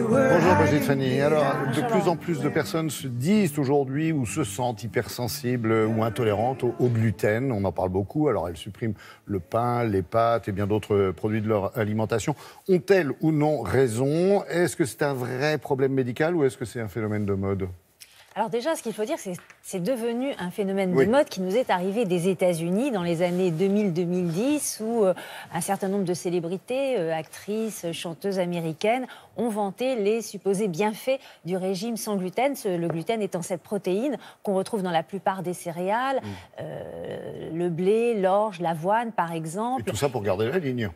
Bonjour Brigitte Fanny. Alors, de plus en plus de personnes se disent aujourd'hui ou se sentent hypersensibles ou intolérantes au gluten. On en parle beaucoup. Alors, elles suppriment le pain, les pâtes et bien d'autres produits de leur alimentation. Ont-elles ou non raison? Est-ce que c'est un vrai problème médical ou est-ce que c'est un phénomène de mode? Alors déjà, ce qu'il faut dire, c'est que c'est devenu un phénomène de mode qui nous est arrivé des États-Unis dans les années 2000-2010, où un certain nombre de célébrités, actrices, chanteuses américaines, ont vanté les supposés bienfaits du régime sans gluten, le gluten étant cette protéine qu'on retrouve dans la plupart des céréales, le blé, l'orge, l'avoine par exemple. Et tout ça pour garder la ligne.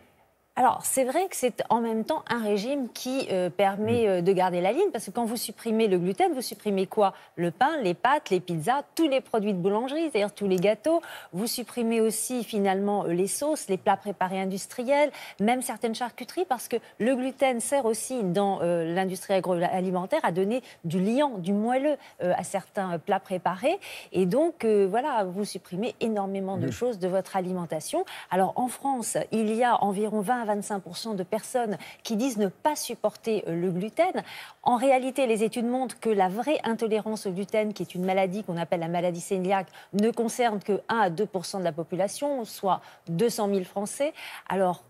Alors, c'est vrai que c'est en même temps un régime qui permet de garder la ligne, parce que quand vous supprimez le gluten, vous supprimez quoi? Le pain, les pâtes, les pizzas, tous les produits de boulangerie, c'est-à-dire tous les gâteaux. Vous supprimez aussi finalement les sauces, les plats préparés industriels, même certaines charcuteries, parce que le gluten sert aussi dans l'industrie agroalimentaire à donner du liant, du moelleux à certains plats préparés. Et donc, voilà, vous supprimez énormément de choses de votre alimentation. Alors, en France, il y a environ 20 à 25% de personnes qui disent ne pas supporter le gluten. En réalité, les études montrent que la vraie intolérance au gluten, qui est une maladie qu'on appelle la maladie cœliaque, ne concerne que 1 à 2% de la population, soit 200 000 Français. Alors,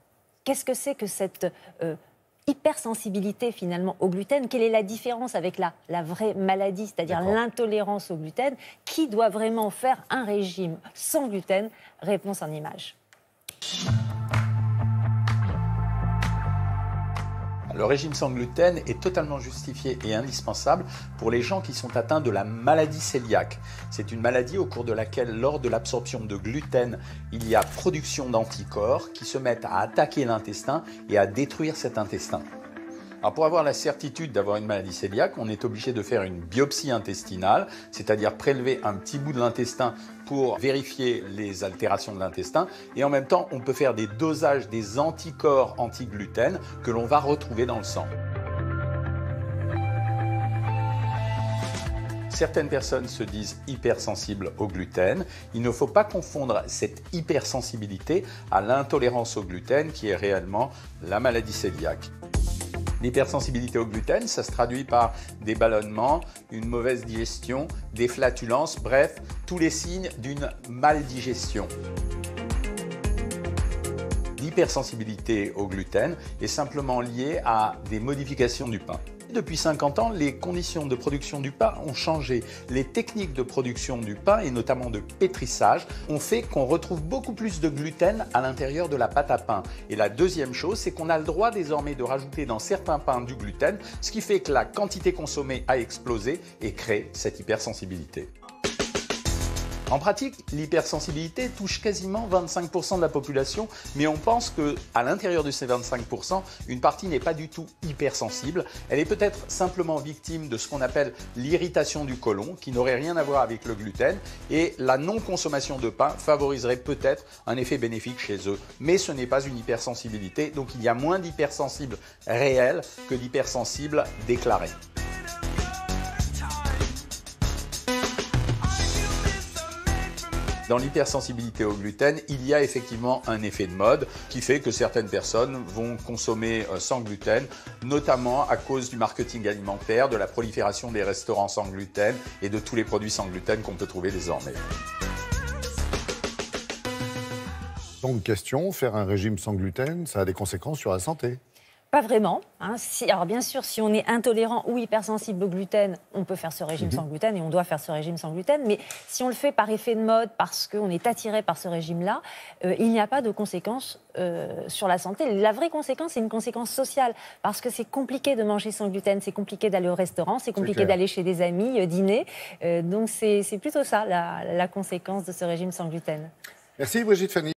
qu'est-ce que c'est que cette hypersensibilité finalement au gluten? Quelle est la différence avec la vraie maladie, c'est-à-dire l'intolérance au gluten? Qui doit vraiment faire un régime sans gluten? Réponse en images. Le régime sans gluten est totalement justifié et indispensable pour les gens qui sont atteints de la maladie cœliaque. C'est une maladie au cours de laquelle, lors de l'absorption de gluten, il y a production d'anticorps qui se mettent à attaquer l'intestin et à détruire cet intestin. Alors pour avoir la certitude d'avoir une maladie cœliaque, on est obligé de faire une biopsie intestinale, c'est-à-dire prélever un petit bout de l'intestin pour vérifier les altérations de l'intestin. Et en même temps, on peut faire des dosages des anticorps anti-gluten que l'on va retrouver dans le sang. Certaines personnes se disent hypersensibles au gluten. Il ne faut pas confondre cette hypersensibilité à l'intolérance au gluten qui est réellement la maladie cœliaque. L'hypersensibilité au gluten, ça se traduit par des ballonnements, une mauvaise digestion, des flatulences, bref, tous les signes d'une maldigestion. L'hypersensibilité au gluten est simplement liée à des modifications du pain. Depuis 50 ans, les conditions de production du pain ont changé. Les techniques de production du pain, et notamment de pétrissage, ont fait qu'on retrouve beaucoup plus de gluten à l'intérieur de la pâte à pain. Et la deuxième chose, c'est qu'on a le droit désormais de rajouter dans certains pains du gluten, ce qui fait que la quantité consommée a explosé et crée cette hypersensibilité. En pratique, l'hypersensibilité touche quasiment 25% de la population, mais on pense qu'à l'intérieur de ces 25%, une partie n'est pas du tout hypersensible. Elle est peut-être simplement victime de ce qu'on appelle l'irritation du côlon, qui n'aurait rien à voir avec le gluten, et la non-consommation de pain favoriserait peut-être un effet bénéfique chez eux. Mais ce n'est pas une hypersensibilité, donc il y a moins d'hypersensibles réels que d'hypersensibles déclarés. Dans l'hypersensibilité au gluten, il y a effectivement un effet de mode qui fait que certaines personnes vont consommer sans gluten, notamment à cause du marketing alimentaire, de la prolifération des restaurants sans gluten et de tous les produits sans gluten qu'on peut trouver désormais. Donc, question, faire un régime sans gluten, ça a des conséquences sur la santé? Pas vraiment. Alors bien sûr, si on est intolérant ou hypersensible au gluten, on peut faire ce régime sans gluten et on doit faire ce régime sans gluten. Mais si on le fait par effet de mode, parce qu'on est attiré par ce régime-là, il n'y a pas de conséquences sur la santé. La vraie conséquence, c'est une conséquence sociale. Parce que c'est compliqué de manger sans gluten, c'est compliqué d'aller au restaurant, c'est compliqué d'aller chez des amis, dîner. Donc c'est plutôt ça, la conséquence de ce régime sans gluten. Merci Brigitte Fanny.